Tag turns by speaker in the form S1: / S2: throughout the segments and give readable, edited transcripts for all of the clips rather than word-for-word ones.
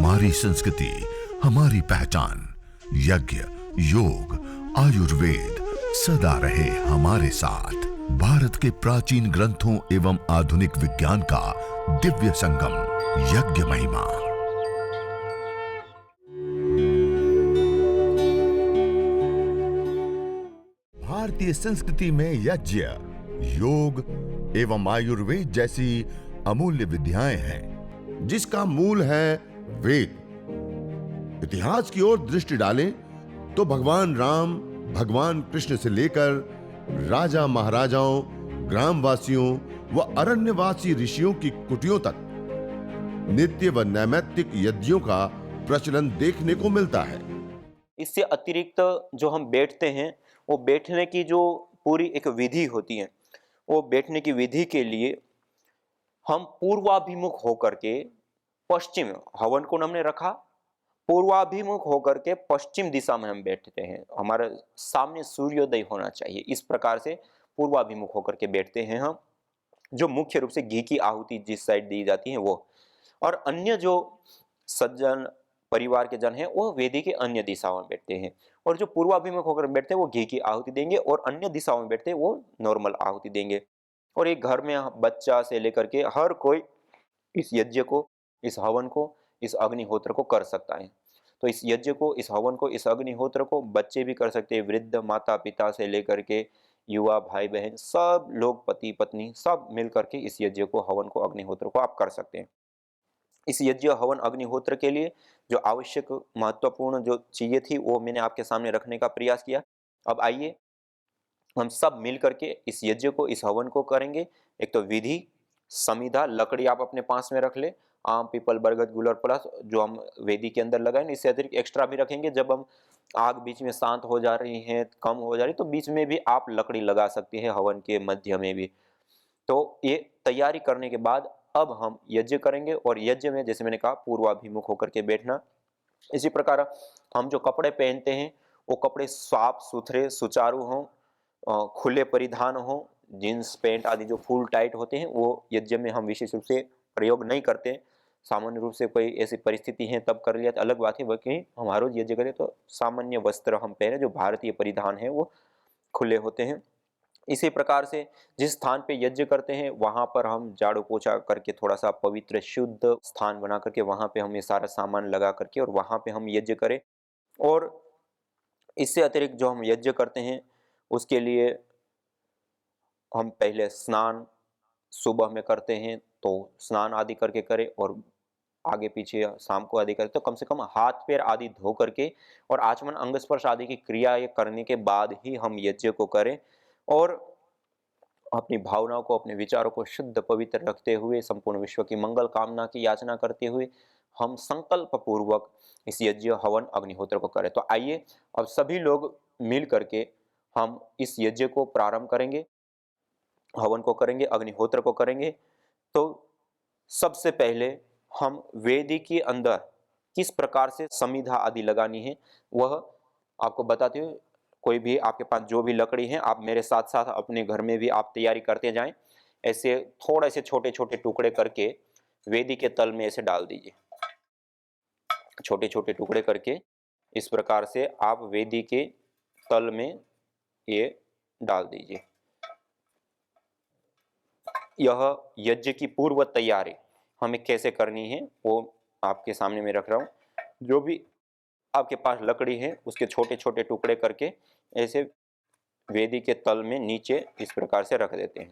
S1: हमारी संस्कृति, हमारी पहचान। यज्ञ, योग, आयुर्वेद सदा रहे हमारे साथ। भारत के प्राचीन ग्रंथों एवं आधुनिक विज्ञान का दिव्य संगम, यज्ञ महिमा। भारतीय संस्कृति में यज्ञ, योग एवं आयुर्वेद जैसी अमूल्य विद्याएं हैं, जिसका मूल है वेद। इतिहास की ओर दृष्टि डालें तो भगवान राम, भगवान कृष्ण से लेकर राजा महाराजाओं, ग्रामवासियों व अरण्यवासी ऋषियों की कुटियों तक नित्य व नैमित्तिक यज्ञों का प्रचलन देखने को मिलता है।
S2: इससे अतिरिक्त जो हम बैठते हैं, वो बैठने की जो पूरी एक विधि होती है, वो बैठने की विधि के लिए हम पूर्वाभिमुख होकर के पश्चिम, हवन कुंड हमने रखा, पूर्वाभिमुख होकर के पश्चिम दिशा में हम बैठते हैं। हमारे सामने सूर्योदय होना चाहिए, इस प्रकार से पूर्वाभिमुख होकर के बैठते हैं हम। जो मुख्य रूप से घी की आहुति जिस साइड दी जाती है वो, और अन्य जो सज्जन परिवार के जन हैं वो वेदी के अन्य दिशाओं में बैठते हैं, और जो पूर्वाभिमुख होकर बैठते हैं वो घी की आहुति देंगे, और अन्य दिशाओं में बैठते हैं वो नॉर्मल आहुति देंगे। और एक घर में बच्चा से लेकर के हर कोई इस यज्ञ को, इस हवन को, इस अग्निहोत्र को कर सकता है। तो इस यज्ञ को, इस हवन को, इस अग्निहोत्र को बच्चे भी कर सकते हैं, वृद्ध माता पिता से लेकर के युवा भाई बहन, सब लोग, पति पत्नी, सब मिल करके इस यज्ञ को, हवन को, अग्निहोत्र को आप कर सकते हैं। इस यज्ञ हवन अग्निहोत्र के लिए जो आवश्यक महत्वपूर्ण जो चीजें थी वो मैंने आपके सामने रखने का प्रयास किया। अब आइए हम सब मिल करके इस यज्ञ को, इस हवन को करेंगे। एक तो विधि, समिधा, लकड़ी आप अपने पास में रख ले, आम, पीपल, बरगद, गुलर, पलाश जो हम वेदी के अंदर लगाए, इससे अतिरिक्त एक्स्ट्रा भी रखेंगे। जब हम आग बीच में शांत हो जा रही है, कम हो जा रही, तो बीच में भी आप लकड़ी लगा सकते हैं, हवन के मध्य में भी। तो ये तैयारी करने के बाद अब हम यज्ञ करेंगे, और यज्ञ में जैसे मैंने कहा पूर्वाभिमुख होकर के बैठना। इसी प्रकार हम जो कपड़े पहनते हैं वो कपड़े साफ सुथरे सुचारू हों, खुले परिधान हो, जींस पैंट आदि जो फुल टाइट होते हैं वो यज्ञ में हम विशेष रूप से प्रयोग नहीं करते। सामान्य रूप से कोई ऐसी परिस्थिति है तब कर लिया तो अलग बात है, बाकी हमारा यज्ञ करें तो सामान्य वस्त्र हम पहने, जो भारतीय परिधान है वो खुले होते हैं। इसी प्रकार से जिस स्थान पे यज्ञ करते हैं वहां पर हम झाड़ू पोछा करके थोड़ा सा पवित्र शुद्ध स्थान बना करके वहां पे हम ये सारा सामान लगा करके और वहां पे हम यज्ञ करें। और इससे अतिरिक्त जो हम यज्ञ करते हैं उसके लिए हम पहले स्नान सुबह में करते हैं, तो स्नान आदि करके करें, और आगे पीछे शाम को आदि करें, तो कम से कम हाथ पैर आदि धो करके और आचमन अंग स्पर्श आदि की क्रिया करने के बाद ही हम यज्ञ को करें। और अपनी भावनाओं को, अपने विचारों को शुद्ध पवित्र रखते हुए, संपूर्ण विश्व की मंगल कामना की याचना करते हुए हम संकल्प पूर्वक इस यज्ञ हवन अग्निहोत्र को करें। तो आइए अब सभी लोग मिल करके हम इस यज्ञ को प्रारंभ करेंगे, हवन को करेंगे, अग्निहोत्र को करेंगे। तो सबसे पहले हम वेदी के अंदर किस प्रकार से समिधा आदि लगानी है वह आपको बताते हुए, कोई भी आपके पास जो भी लकड़ी है आप मेरे साथ साथ अपने घर में भी आप तैयारी करते जाएं। ऐसे थोड़े से छोटे छोटे टुकड़े करके वेदी के तल में ऐसे डाल दीजिए, छोटे छोटे टुकड़े करके इस प्रकार से आप वेदी के तल में ये डाल दीजिए। यह यज्ञ की पूर्व तैयारी हमें कैसे करनी है वो आपके सामने मैं रख रहा हूँ। जो भी आपके पास लकड़ी है उसके छोटे छोटे टुकड़े करके ऐसे वेदी के तल में नीचे इस प्रकार से रख देते हैं,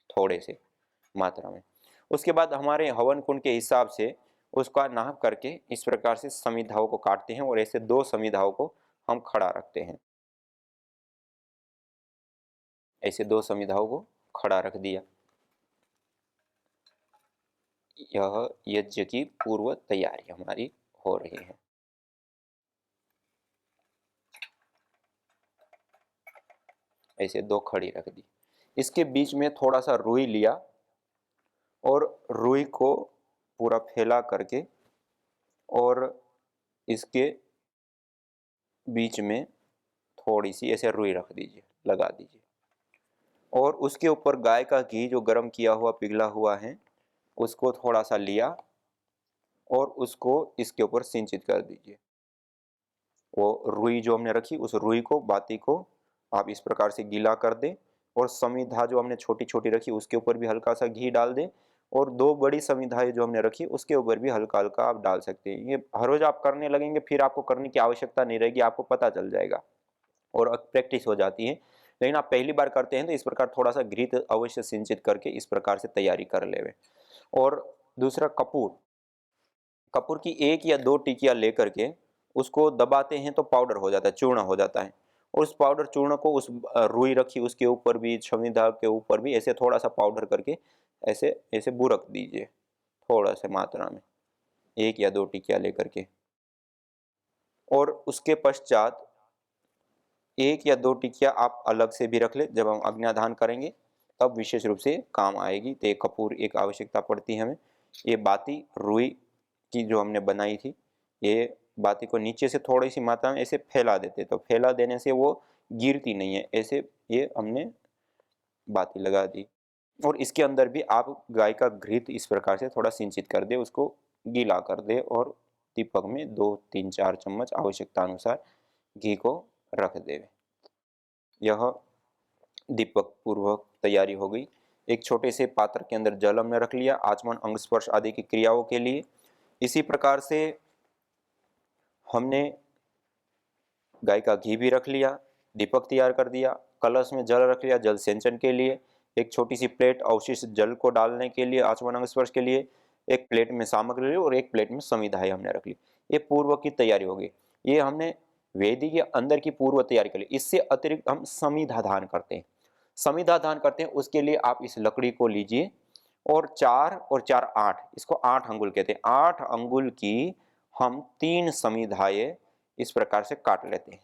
S2: थोड़े से मात्रा में। उसके बाद हमारे हवन कुंड के हिसाब से उसका नाप करके इस प्रकार से समिधाओं को काटते हैं, और ऐसे 2 समिधाओं को हम खड़ा रखते हैं। ऐसे 2 समिधाओं को खड़ा रख दिया। यह यज्ञ की पूर्व तैयारी हमारी हो रही है। ऐसे 2 खड़ी रख दी। इसके बीच में थोड़ा सा रुई लिया और रुई को पूरा फैला करके और इसके बीच में थोड़ी सी ऐसे रुई रख दीजिए, लगा दीजिए। और उसके ऊपर गाय का घी जो गर्म किया हुआ पिघला हुआ है उसको थोड़ा सा लिया और उसको इसके ऊपर सिंचित कर दीजिए। वो रुई जो हमने रखी, उस रुई को, बाती को आप इस प्रकार से गीला कर दें और समिधा जो हमने छोटी-छोटी रखी उसके ऊपर भी हल्का-सा घी डाल दें और 2 बड़ी समिधाएँ जो हमने रखी उसके ऊपर भी हल्का-हल्का आप डाल सकते हैं। ये हर रोज़ आप करने लगेंगे, फिर आपको करने की आवश्यकता नहीं रहेगी, आपको पता चल जाएगा और प्रैक्टिस हो जाती है। लेकिन आप पहली बार करते हैं तो इस प्रकार थोड़ा-सा घृत अवश्य सिंचित करके इस प्रकार से तैयारी कर लेवें। और दूसरा कपूर, कपूर की 1 या 2 टिकिया लेकर के उसको दबाते हैं तो पाउडर हो जाता है, चूर्ण हो जाता है। और उस पाउडर चूर्ण को उस रुई रखी उसके ऊपर भी, छविदा के ऊपर भी ऐसे थोड़ा-सा पाउडर करके ऐसे ऐसे बुरक दीजिए, थोड़ा-सा मात्रा में, 1 या 2 टिकिया लेकर के। और उसके पश्चात 1 या 2 टिकिया आप अलग से भी रख लें, जब हम अग्न्याधान करेंगे तब विशेष रूप से काम आएगी। तो ये कपूर एक आवश्यकता पड़ती है हमें। ये बाती रुई की जो हमने बनाई थी, ये बाती को नीचे से थोड़ी-सी मात्रा में ऐसे फैला देते, तो फैला देने से वो गिरती नहीं है, ऐसे ये हमने बाती लगा दी। और इसके अंदर भी आप गाय का घृत इस प्रकार से थोड़ा सिंचित कर दें, उसको गीला कर दें और दीपक में 2, 3, 4 चम्मच आवश्यकता अनुसार घी को रख दें। यह दीपक पूर्वक तैयारी हो गई। एक छोटे से पात्र के अंदर जल हमने रख लिया आचमन, अंग स्पर्श आदि की क्रियाओं के लिए। इसी प्रकार से हमने गाय का घी भी रख लिया, दीपक तैयार कर दिया, कलश में जल रख लिया जल सिंचन के लिए, एक छोटी सी प्लेट अवशिष्ट जल को डालने के लिए आचमन अंग स्पर्श के लिए, एक प्लेट में सामग्री ली और एक प्लेट में समिधाएं हमने रख ली। ये पूर्व की तैयारी हो गई। ये हमने वेदी के अंदर की पूर्व तैयारी कर ली। इससे अतिरिक्त हम समिधा दान करते हैं। समिधा दान करते हैं उसके लिए आप इस लकड़ी को लीजिए और 4 और 4 8, इसको 8 अंगुल कहते हैं। 8 अंगुल की हम 3 समिधाएं इस प्रकार से काट लेते हैं।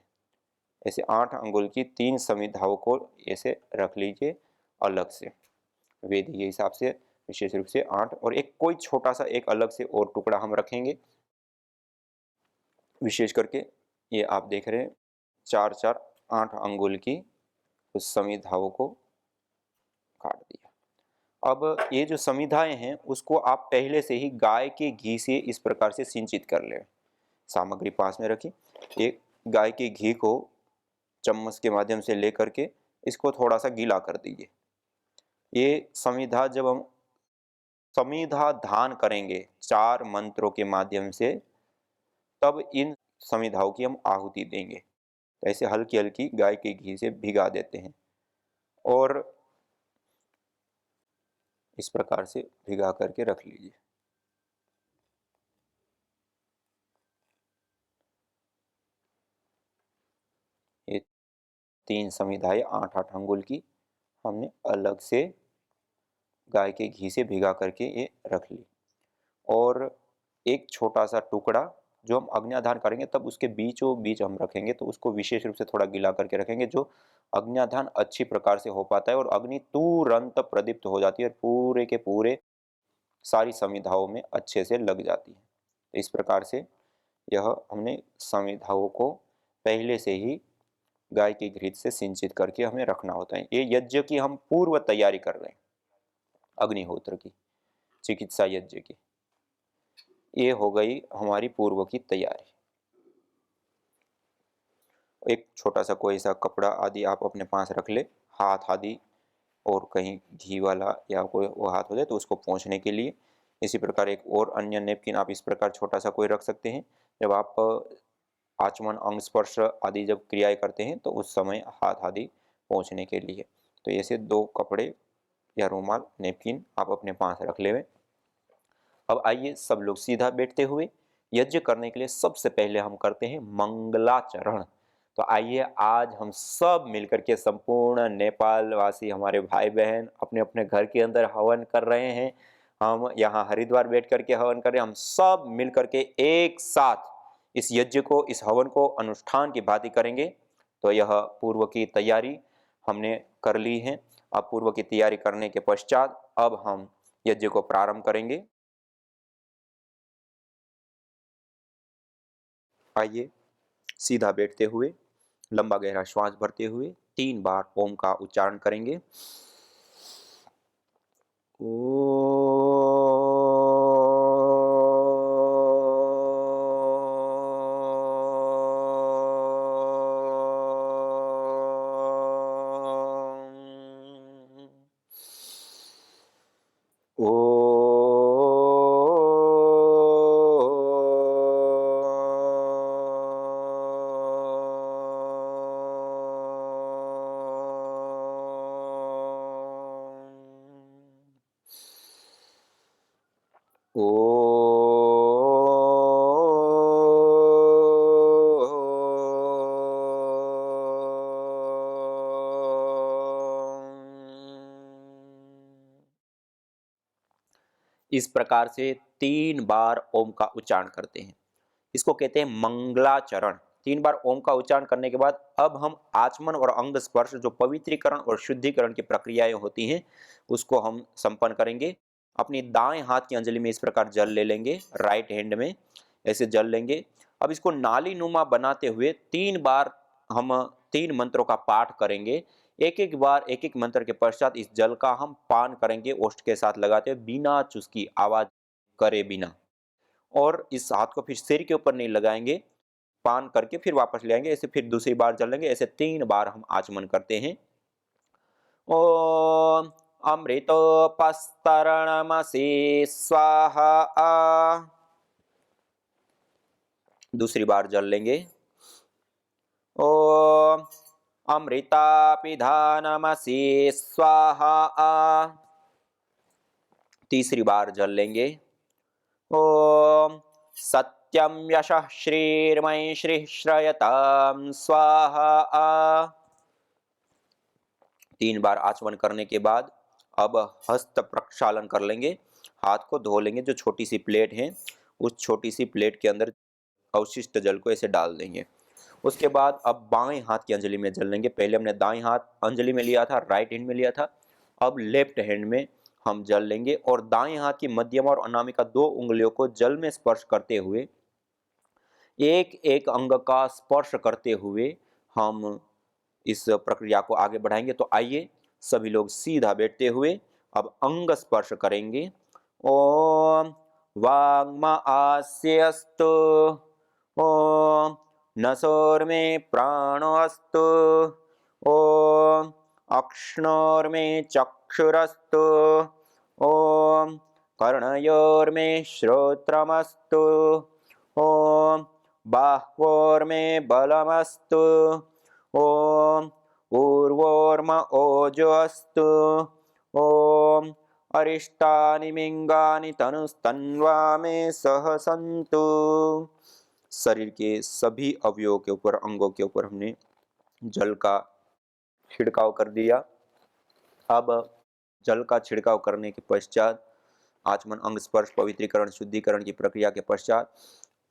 S2: ऐसे 8 अंगुल की 3 समिधाओं को ऐसे रख लीजिए अलग से, वेदी के हिसाब से विशेष रूप से 8, और एक कोई छोटा सा एक अलग से और टुकड़ा हम रखेंगे। विशेष करके ये आप देख रहे हैं 4 4 8 अंगुल की उस समिधाओं को काट दिया। अब ये जो समिधाएं हैं उसको आप पहले से ही गाय के घी से इस प्रकार से सिंचित कर लें। सामग्री पास में रखी, एक गाय के घी को चम्मच के माध्यम से लेकर के इसको थोड़ा सा गीला कर दीजिए। ये समिधा जब हम समिधा दान करेंगे 4 मंत्रों के माध्यम से, तब इन समिधाओं की हम आहुति देंगे। तो ऐसे हल्की हल्की गाय के घी से भिगा देते हैं और इस प्रकार से भिगा करके रख लीजिए। ये 3 समिधाएं 8 8 अंगुल की हमने अलग से गाय के घी से भिगा करके ये रख ली। और एक छोटा सा टुकड़ा जो हम अग्न्याधान करेंगे तब उसके बीचों बीच हम रखेंगे, तो उसको विशेष रूप से थोड़ा गीला करके रखेंगे, जो अग्न्याधान अच्छी प्रकार से हो पाता है और अग्नि तुरंत प्रदीप्त हो जाती है और पूरे के पूरे सारी समिधाओं में अच्छे से लग जाती है। तो इस प्रकार से यह हमने समिधाओं को पहले से ही गाय के घृत से सिंचित करके हमें रखना होता है। ये यज्ञ की हम पूर्व तैयारी कर रहे हैं, अग्निहोत्र की, चिकित्सा यज्ञ की। ये हो गई हमारी पूर्व की तैयारी। एक छोटा सा कोई सा कपड़ा आदि आप अपने पास रख ले, हाथ आदि, और कहीं घी वाला या कोई वो हाथ हो जाए तो उसको पोंछने के लिए। इसी प्रकार एक और अन्य नैपकिन आप इस प्रकार छोटा सा कोई रख सकते हैं। जब आप आचमन अंग स्पर्श आदि जब क्रियाएं करते हैं तो उस समय हाथ आदि पोंछने के लिए। तो ऐसे 2 कपड़े या रुमाल, नैपकिन आप अपने पास रख लेवें। अब आइए सब लोग सीधा बैठते हुए यज्ञ करने के लिए सबसे पहले हम करते हैं मंगलाचरण। तो आइए आज हम सब मिलकर के संपूर्ण नेपाल वासी हमारे भाई बहन अपने अपने घर के अंदर हवन कर रहे हैं। हम यहाँ हरिद्वार बैठ करके हवन कर रहे हैं। हम सब मिल करके एक साथ इस यज्ञ को, इस हवन को अनुष्ठान की भांति करेंगे। तो यह पूर्व की तैयारी हमने कर ली है। अब पूर्व की तैयारी करने के पश्चात अब हम यज्ञ को प्रारंभ करेंगे। आइए सीधा बैठते हुए लंबा गहरा श्वास भरते हुए 3 बार ओम का उच्चारण करेंगे। ओ इस प्रकार से 3 बार ओम का उच्चारण करते हैं। इसको कहते हैं मंगलाचरण। 3 बार ओम का उच्चारण करने के बाद अब हम आचमन और अंग स्पर्श, जो पवित्रीकरण और शुद्धिकरण की प्रक्रियाएं होती हैं, उसको हम संपन्न करेंगे। अपनी दाएं हाथ की अंजलि में इस प्रकार जल ले लेंगे, राइट हैंड में ऐसे जल लेंगे। अब इसको नाली नुमा बनाते हुए 3 बार हम 3 मंत्रों का पाठ करेंगे। एक एक बार एक एक मंत्र के पश्चात इस जल का हम पान करेंगे, ओष्ठ के साथ लगाते हुए बिना चुस्की, आवाज करे बिना। और इस हाथ को फिर सिर के ऊपर नहीं लगाएंगे, पान करके फिर वापस ले आएंगे। ऐसे फिर दूसरी बार जल लेंगे। ऐसे 3 बार हम आचमन करते हैं। ओम अमृतोपस्तरणमसि स्वाहा। दूसरी बार जल लेंगे। ओम अमृतापिधानमसि स्वाहा। तीसरी बार जल लेंगे। ओम सत्यम यशः श्रीर्मयि श्री श्रयताम स्वाहा। 3 बार आचमन करने के बाद अब हस्त प्रक्षालन कर लेंगे। हाथ को धो लेंगे। जो छोटी सी प्लेट है, उस छोटी सी प्लेट के अंदर अवशिष्ट जल को ऐसे डाल देंगे। उसके बाद अब बाएं हाथ की अंजलि में जल लेंगे। पहले हमने दाएं हाथ अंजलि में लिया था, राइट हैंड में लिया था। अब लेफ्ट हैंड में हम जल लेंगे और दाएं हाथ की मध्यमा और अनामिका 2 उंगलियों को जल में स्पर्श करते हुए, एक एक अंग का स्पर्श करते हुए हम इस प्रक्रिया को आगे बढ़ाएंगे। तो आइए सभी लोग सीधा बैठते हुए अब अंग स्पर्श करेंगे। ओम वाग्मा आस्यस्तु। ओम नसोर्मे प्राणो अस्तु। ओम अक्ष्णोर्मे चक्षुरस्तु। ओम कर्णयोर्मे श्रोत्रमस्तु। ओम बाह्वोर्मे बलमस्तु। ओम ऊर्वोर्म ओजो अस्तु। ओम अरिष्टानि मिंगानि तनुस्तन्वा मे सह सन्तु। शरीर के सभी अवयवों के ऊपर, अंगों के ऊपर हमने जल का छिड़काव कर दिया। अब जल का छिड़काव करने के पश्चात, आचमन, अंग स्पर्श, पवित्रीकरण, शुद्धिकरण की प्रक्रिया के पश्चात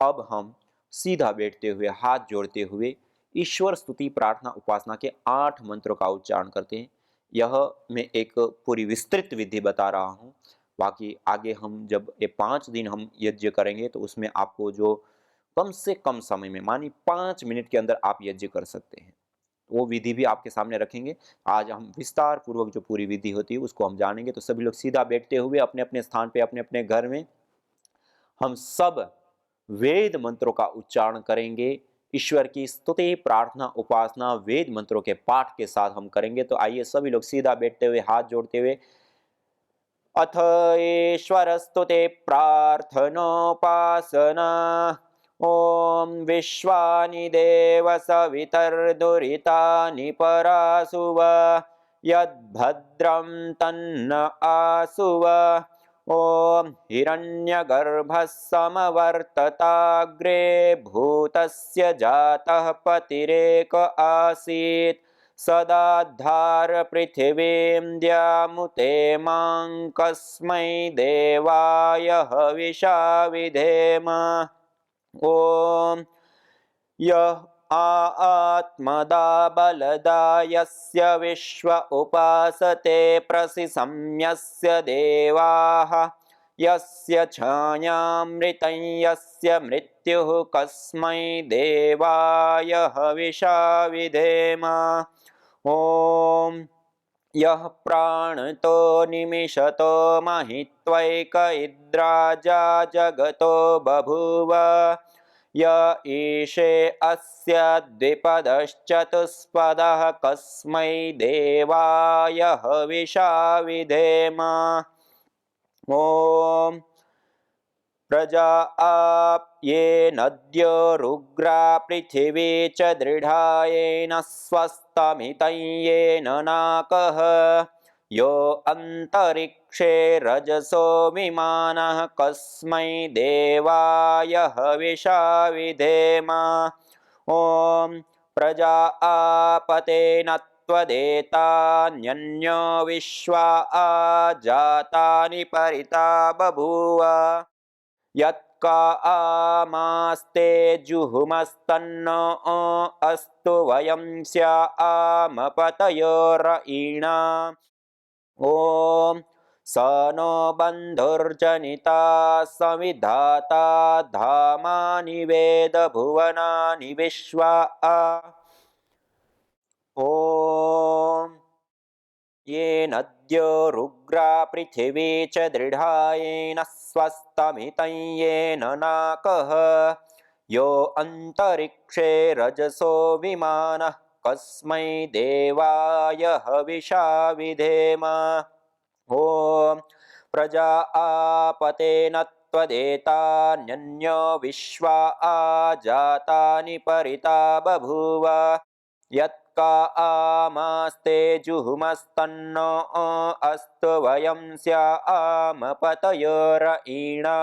S2: अब हम सीधा बैठते हुए, हाथ जोड़ते हुए ईश्वर स्तुति, प्रार्थना, उपासना के 8 मंत्रों का उच्चारण करते हैं। यह मैं एक पूरी विस्तृत विधि बता रहा हूँ। बाकी आगे हम जब ये 5 दिन हम यज्ञ करेंगे तो उसमें आपको जो कम से कम समय में, मानिए 5 मिनट के अंदर आप यज्ञ कर सकते हैं, वो विधि भी आपके सामने रखेंगे। आज हम विस्तार पूर्वक जो पूरी विधि होती है उसको हम जानेंगे। तो सभी लोग सीधा बैठते हुए अपने अपने स्थान पे, अपने अपने घर में हम सब वेद मंत्रों का उच्चारण करेंगे। ईश्वर की स्तुति, प्रार्थना, उपासना वेद मंत्रों के पाठ के साथ हम करेंगे। तो आइए सभी लोग सीधा बैठते हुए, हाथ जोड़ते हुए, अथ ईश्वर स्तुति प्रार्थनोपासना। ओम विश्वानि देव सवितर्दुरितानि परासुव। यद्भद्रं तन्न आसुव। ओम हिरण्यगर्भः समवर्तताग्रे भूतस्य जातः पतिरेक आसीत्। सदाधार पृथिवीं द्यामुते मां कस्मै देवाय हविषा विधेम। ओम यः आत्मदा बलदा यस्य विश्व उपासते प्रसिसंयस्य देवाः। यस्य छायामृतं यस्य मृत्युः कस्मै देवाय हविषा विधेम। ओम यः प्राणतो निमिषतो महित्वैक इद्राजा जगतो बभूव। य ईशे अस्य द्विपदश्चतुष्पदः कस्मै देवाय हविषा विधेम। ओम प्रजा आप्ये नद्यो रुग्रा पृथिवी च दृढा येन स्वस्तमितं येन नाकः। यो अंतरिक्षे रजसो विमानः कस्मै देवाय हविषा विधेम। ॐ प्रजापतेन त्वदेतान्यन्यो विश्वा जातानि परिता बभूव। यत्का आमास्ते जुहुमस्तन्नो अस्तु वयं स्यामपतयो रयिणा। ॐ स नो बन्धुर्जनिता सविधाता धामानि वेद भुवनानि विश्वा। ॐ ये नद्यो रुग्रा पृथिवी च दृढायेन स्वस्तमितं येन नाकः। यो अन्तरिक्षे रजसो विमानः कस्मै देवाय हविषा विधेम। ॐ प्रजापतेन त्वदेतान्यन्यो विश्वा जातानि परिता बभूव। यत्का आमास्ते जुहुमस्तन्नो अस्तु वयं स्यामपतयो रयिणा।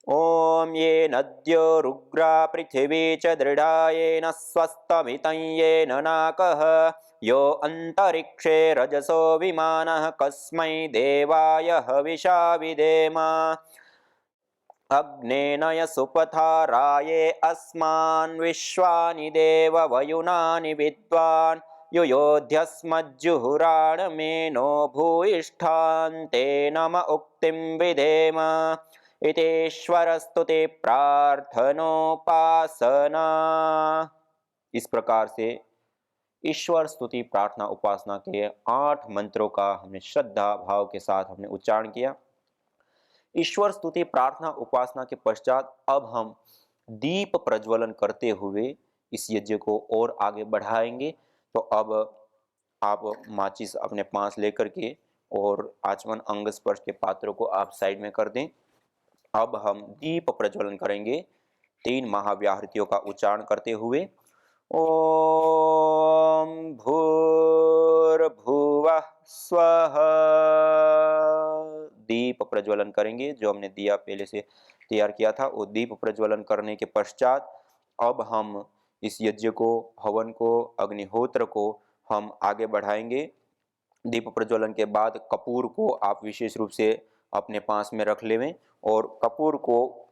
S2: ॐ ये नद्यो रुग्रा पृथिवी च दृढायेन स्वस्तमितं येन नाकः। यो अन्तरिक्षे रजसो विमानः कस्मै देवाय हविषा विधेम। अग्नेनय सुपथाराये अस्मान् विश्वानि देव वयुनानि विद्वान्। युयोध्यस्मज्जुहुराणमेनो भूयिष्ठान्ते नम उक्तिं विधेम। इतेश्वरस्तुते प्रार्थनोपासना। इस प्रकार से ईश्वर स्तुति प्रार्थना उपासना के 8 मंत्रों का हमने श्रद्धा भाव के साथ हमने उच्चारण किया। ईश्वर स्तुति प्रार्थना उपासना के पश्चात अब हम दीप प्रज्वलन करते हुए इस यज्ञ को और आगे बढ़ाएंगे। तो अब आप माचिस अपने पास लेकर के और आचमन अंग स्पर्श के पात्रों को आप साइड में कर दें। अब हम दीप प्रज्वलन करेंगे 3 महाव्याहृतियों का उच्चारण करते हुए। ओम भूर्भुवः स्वः। दीप प्रज्वलन करेंगे। जो हमने दिया पहले से तैयार किया था वो दीप प्रज्वलन करने के पश्चात अब हम इस यज्ञ को, हवन को, अग्निहोत्र को हम आगे बढ़ाएंगे। दीप प्रज्वलन के बाद कपूर को आप विशेष रूप से अपने पास में रख लेवें और कपूर को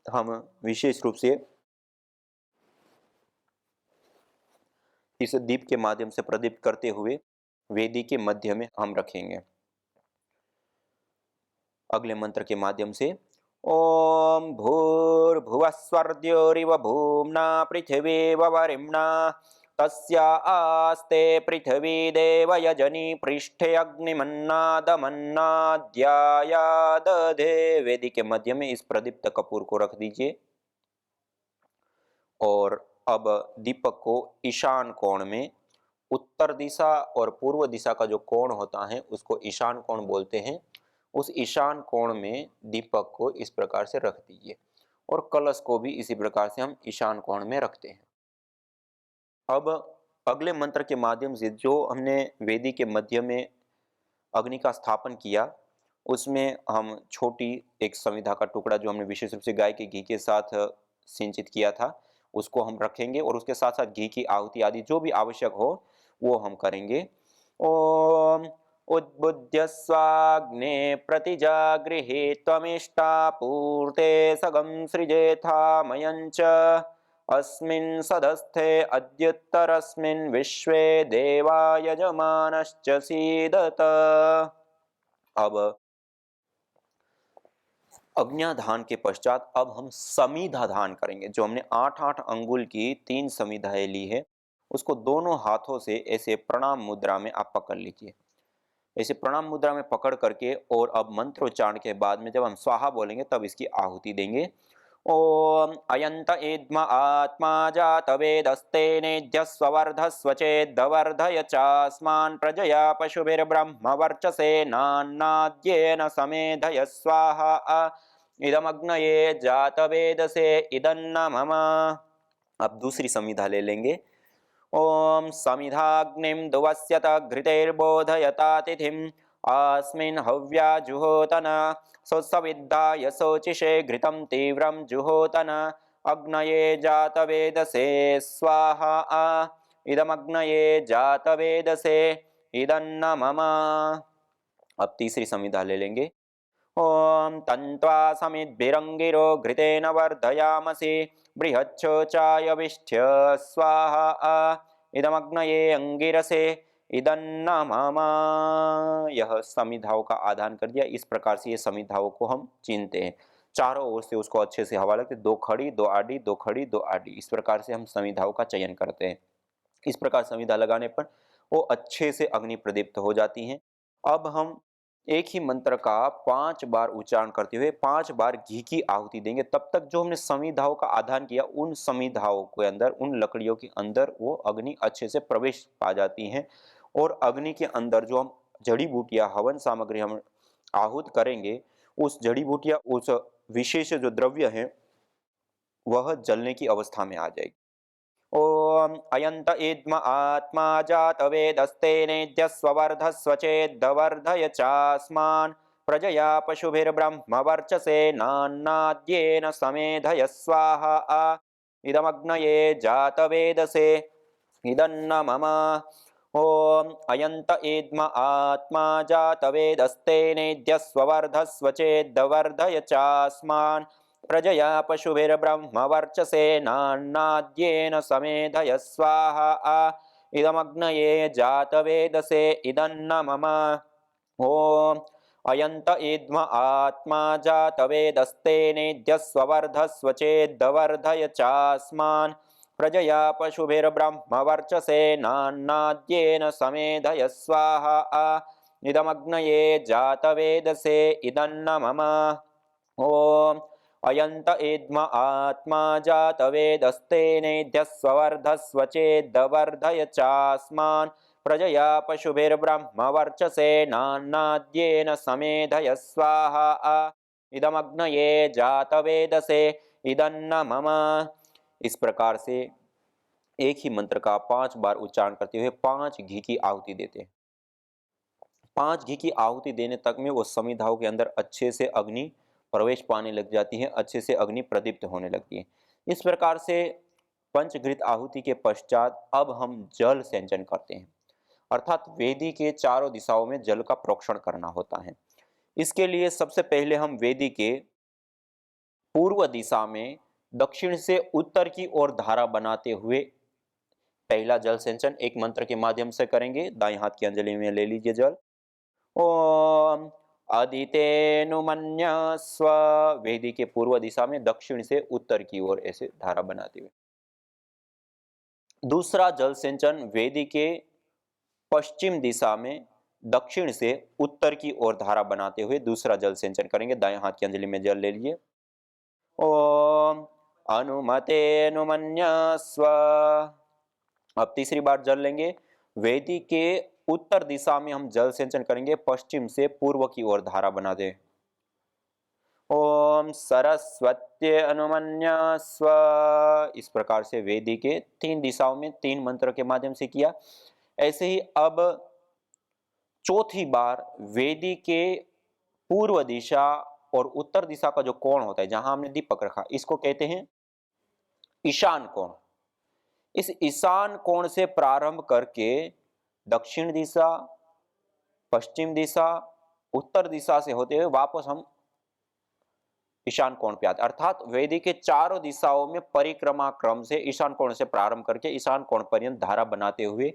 S2: हम विशेष रूप से इस दीप के माध्यम से प्रदीप्त करते हुए वेदी के मध्य में हम रखेंगे। अगले मंत्र के माध्यम से ओम भूर्भुवः स्वर्द्योरिव भूम्ना पृथिवी वरिम्ना तस्या आस्ते पृथिवी देव यजनी पृष्ठे अग्निमन्नादमन्नाद्याया दधे। वेदी के मध्य में इस प्रदीप्त कपूर को रख दीजिए और अब दीपक को ईशान कोण में, उत्तर दिशा और पूर्व दिशा का जो कोण होता है उसको ईशान कोण बोलते हैं, उस ईशान कोण में दीपक को इस प्रकार से रख दीजिए और कलश को भी इसी प्रकार से हम ईशान कोण में रखते हैं। अब अगले मंत्र के माध्यम से जो हमने वेदी के मध्य में अग्नि का स्थापन किया उसमें हम छोटी एक संविधा का टुकड़ा जो हमने विशेष रूप से गाय के घी के साथ सिंचित किया था उसको हम रखेंगे और उसके साथ साथ घी की आहुति आदि जो भी आवश्यक हो वो हम करेंगे। ओम उद्बुद्ध्य स्वाग्ने प्रतिजागृहे त्वमिष्टा पूर्ते सगं सृजेथा मयञ्च अस्मिन् सदस्थे अद्युत्तरस्मिन् विश्वे देवा यजमानश्च सीदत। अब अग्न्याधान के पश्चात अब हम समीधा धान करेंगे। जो हमने 8-8 अंगुल की 3 समीधाएं ली है उसको दोनों हाथों से ऐसे प्रणाम मुद्रा में आप पकड़ लीजिए। ऐसे प्रणाम मुद्रा में पकड़ करके और अब मंत्रोच्चारण के बाद में जब हम स्वाहा बोलेंगे तब इसकी आहुति देंगे। ओम अयंत इद्म आत्मा जात वेदस्ते नेध्यस्वर्धस्व चेद्वर्धय चास्मान् प्रजया पशुभिर्ब्रह्म वर्चसे नान्नाद्येन समेधय स्वाहा इदमग्नये जात वेदसे इदन्न मम। अब दूसरी संविधा ले लेंगे। ओम समिधाग्निं दुवस्यत घृतेर्बोधयता तिथिम् अस्मिन् हव्या जुहोतन सोत्सविद्धाय शोचिषे घृतं तीव्रं जुहोतन अग्नये जातवेदसे स्वाहा इदमग्नये जातवेदसे इदन्न मम। अब तीसरी संविधा ले लेंगे। ओम तन्त्वा समिद्भिरङ्गिरो घृतेन वर्धयामसि बृहच्छोचायविष्ठ्य स्वाहा इदमग्नये अंगिरसे इदन्न मम। यह समिधाओं का आधान कर दिया। इस प्रकार से ये समिधाओं को हम चीनते हैं, चारों ओर से उसको अच्छे से हवा लगती, दो खड़ी दो आड़ी, दो खड़ी दो आड़ी, इस प्रकार से हम समिधाओं का चयन करते हैं। इस प्रकार समिधा लगाने पर वो अच्छे से अग्नि प्रदीप्त हो जाती हैं। अब हम एक ही मंत्र का 5 बार उच्चारण करते हुए 5 बार घी की आहुति देंगे। तब तक जो हमने समिधाओं का आधान किया, उन समिधाओं के अंदर, उन लकड़ियों के अंदर वो अग्नि अच्छे से प्रवेश पा जाती हैं और अग्नि के अंदर जो हम जड़ी बूटियां, हवन सामग्री हम आहूत करेंगे, उस जड़ी बूटियां, उस विशेष जो द्रव्य है वह जलने की अवस्था में आ जाएगी। ओम अयंत इद्म आत्मा जातवेदस्तेनेद्यस्वर्धस्व चेद्वर्धय चास्मान् प्रजया पशुभिर्ब्रह्म वर्चसे नान्नाद्येन समेधय स्वाहा इदमग्नये जातवेदसे इदन्न मम। ओम अयंत इद्म आत्मा जातवेदस्तेनेद्यस्वर्धस्व चेद्वर्धय चास्मान् प्रजया पशुभिर्ब्रह्म वर्चसे नान्नाद्येन समेधय स्वाहा इदमग्नये जातवेदसे इदन्न मम। ओम अयंत इद्म आत्मा जातवेदस्तेनेद्यस्वर्धस्व चेद्वर्धय चास्मान् प्रजया पशुभिर्ब्रह्म वर्चसे नान्नाद्येन समेधय स्वाहा इदमग्नये जातवेदसे इदन्न मम। ओम अयंत इद्म आत्मा जातवेदस्तेनेद्यस्वर्धस्व चेद्वर्धय चास्मान् प्रजया पशुभिर्ब्रह्म वर्चसे नान्नाद्येन समेधय स्वाहा इदमग्नये जातवेदसे इदन्न मम। इस प्रकार से एक ही मंत्र का 5 बार उच्चारण करते हुए 5 घी की आहुति देते हैं। 5 घी की आहुति देने तक में वो समिधाओं के अंदर अच्छे से अग्नि प्रवेश पाने लग जाती है, अच्छे से अग्नि प्रदीप्त होने लगती है। इस प्रकार से पंचघृत आहुति के पश्चात अब हम जल सिंचन करते हैं, अर्थात वेदी के चारों दिशाओं में जल का प्रोक्षण करना होता है। इसके लिए सबसे पहले हम वेदी के पूर्व दिशा में दक्षिण से उत्तर की ओर धारा बनाते हुए पहला जल सिंचन एक मंत्र के माध्यम से करेंगे। दाएं हाथ की अंजलि में ले लीजिए जल। ओम अदितेनुमन्यस्व, वेदी के पूर्व दिशा में दक्षिण से उत्तर की ओर ऐसे धारा बनाते हुए। दूसरा जल सिंचन वेदी के पश्चिम दिशा में दक्षिण से उत्तर की ओर धारा बनाते हुए दूसरा जल सिंचन करेंगे। दाएं हाथ की अंजलि में जल ले लीजिए। ओम अनुमतेनुमन्यस्व। अब तीसरी बार जल लेंगे। वेदी के उत्तर दिशा में हम जल सिंचन करेंगे, पश्चिम से पूर्व की ओर धारा बना दे। ओम सरस्वत्ये अनुमन्यस्व। इस प्रकार से वेदी के 3 दिशाओं में 3 मंत्र के माध्यम से किया। ऐसे ही अब चौथी बार वेदी के पूर्व दिशा और उत्तर दिशा का जो कोण होता है, जहां हमने दीपक रखा, इसको कहते हैं ईशान कोण। इस ईशान कोण से प्रारंभ करके दक्षिण दिशा, पश्चिम दिशा, उत्तर दिशा से होते हुए वापस हम ईशान कोण पे आते, अर्थात वेदी के चारों दिशाओं में परिक्रमा क्रम से ईशान कोण से प्रारंभ करके ईशान कोण पर्यंत धारा बनाते हुए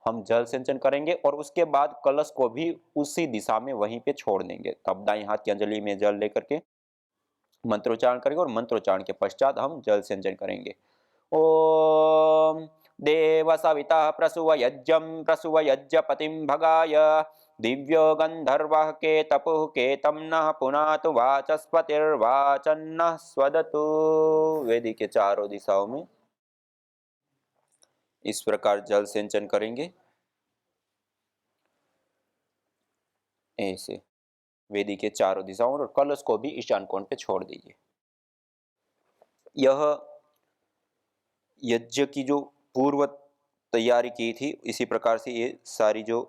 S2: हम जल सिंचन करेंगे और उसके बाद कलश को भी उसी दिशा में वहीं पे छोड़ देंगे। तब दाईं हाथ की अंजलि में जल लेकर के मंत्रोच्चारण करेंगे और मंत्रोच्चारण के पश्चात हम जल सिंचन करेंगे। ओम देव सविता प्रसुव यज्ञं प्रसुव यज्ञपतिं भगाय दिव्यो गंधर्वः के तपुः केतं नः पुनातु वाचस्पतिर्वाचन्नः स्वदतु। वेदी के चारों दिशाओं में इस प्रकार जल सिंचन करेंगे। ऐसे वेदी के चारों दिशाओं और कलश को भी ईशान कोण पे छोड़ दीजिए। यह यज्ञ की जो पूर्व तैयारी की थी। इसी प्रकार से ये सारी जो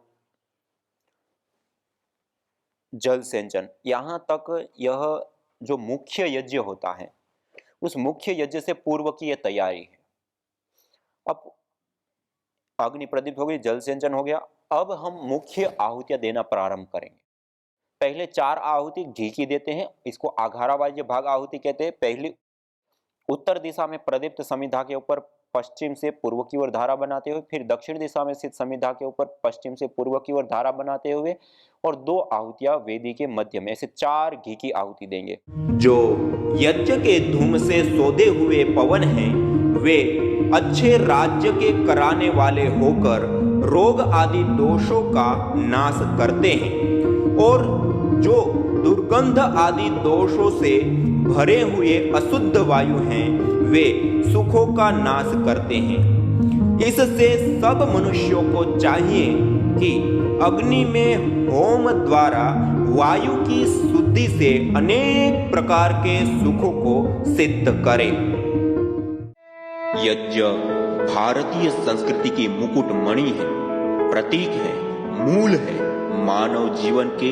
S2: जल सिंचन, यहाँ तक यह जो मुख्य यज्ञ होता है, उस मुख्य यज्ञ से पूर्व की यह तैयारी है। अब अग्नि प्रदीप्त हो गई, जल सिंचन हो गया, अब हम मुख्य आहुतियां देना प्रारंभ करेंगे। पहले 4 आहुति घी की देते हैं, इसको आघारावाज्य भाग आहुति कहते हैं। पहली उत्तर दिशा में प्रदीप्त समिधा के ऊपर पश्चिम से पूर्व की ओर धारा बनाते हुए, फिर दक्षिण दिशा में स्थित समिधा के ऊपर पश्चिम से पूर्व की ओर धारा बनाते हुए, और 2 आहुतियां वेदी के मध्य में, ऐसे 4 घी की आहुति देंगे।
S3: जो यज्ञ के धूम से सोधे हुए पवन हैं, वे अच्छे राज्य के कराने वाले होकर रोग आदि दोषों का नाश करते हैं, और जो दुर्गंध आदि दोषों से भरे हुए अशुद्ध वायु हैं, वे सुखों का नाश करते हैं। इससे सब मनुष्यों को चाहिए कि अग्नि में होम द्वारा वायु की शुद्धि से अनेक प्रकार के सुखों को सिद्ध करें। यज्ञ भारतीय संस्कृति की मुकुट मणि है, प्रतीक है, मूल है। मानव जीवन के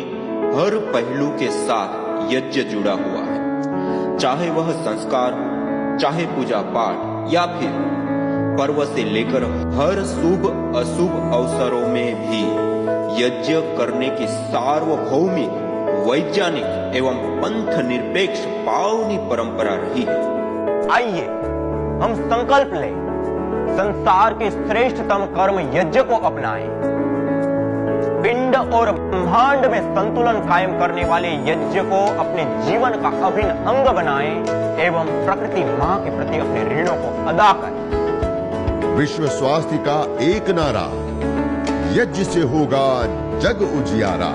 S3: हर पहलू के साथ यज्ञ जुड़ा हुआ है, चाहे वह संस्कार हो, चाहे पूजा पाठ, या फिर पर्व से लेकर हर शुभ अशुभ अवसरों में भी यज्ञ करने की सार्वभौमिक, वैज्ञानिक एवं पंथ निरपेक्ष पावनी परंपरा रही है।
S4: आइए हम संकल्प लें, संसार के श्रेष्ठतम कर्म यज्ञ को अपनाएं। पिंड और ब्रह्मांड में संतुलन कायम करने वाले यज्ञ को अपने जीवन का अभिन्न अंग बनाएं एवं प्रकृति मां के प्रति अपने ऋणों को अदा करें।
S1: विश्व स्वास्थ्य का एक नारा, यज्ञ से होगा जग उजियारा।